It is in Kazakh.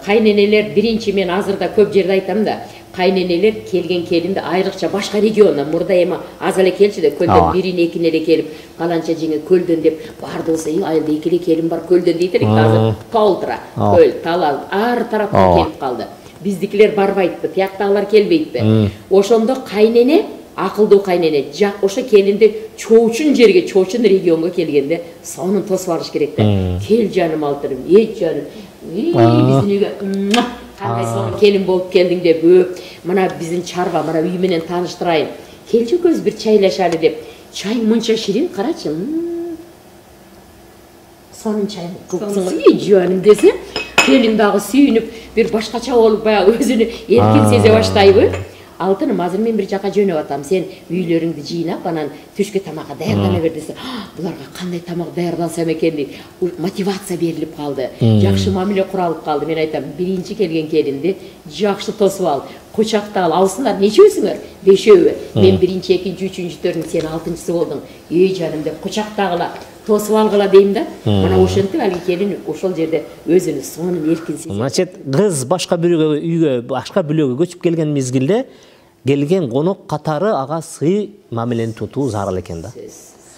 Kayneneler birinci men azırda köp жерде айтам да. Kayneneler kelgen kelinde ayrıkça başka regiondan burada ema az ele kelçi de kölden birine ekine de kelip kalança жеңе kölden dep bardılsa ayılda ikili kelim var kölden deytir azır Толтра köl талал ар тараптан kelip kaldı. Bizdikiler barbaytты, тияктагылар келбейтти. Ошондо кайнене акылдуу кайнене ошо келинди чоочун жерге чоочун регионго келгенде сонун тосуп алыш керек да. Кел жаным алтырым, жаным. Биздин үйгө кандай сонун келин болуп келдиң деп мына биздин чарба мына үй менен тааныштырайын. Келчи көз бир чайлашалы деп. Чай мынча ширин карачы. Сонун чай кылсың жаным десе, келин дагы сүйүнүп bir başkaça olup bayağı özünü erkin seze başlayıp Алтыным азыр мен бир жака жөнөп атам. Сен үйлөрүңдү жыйнап, анан түшкө тамакка даярдана бер десе, буларга кандай тамак даярдансам экен деп мотивация берилип калды. Жакшы мамиле куралып калды. Мен айтам, биринчи келген келинди жакшы тосуп ал, кучакта ал. Алсыңар, нечөөсүңөр? Бешөө. Мен биринчи, экинчи, үчүнчү, төртүнчү, сен алтынчысы болдуң. Жаным деп кучактагыла, тосуп алгыла дейм да. Мына ошентип алги келин ошол жерде өзүнү сонун эркин сезет. Значит, кыз башка бирөөгө, үйгө, башка бөлөгө көчүп келген мезгилде келген конок катары ага сый мамилени тутуу зарыл экен да.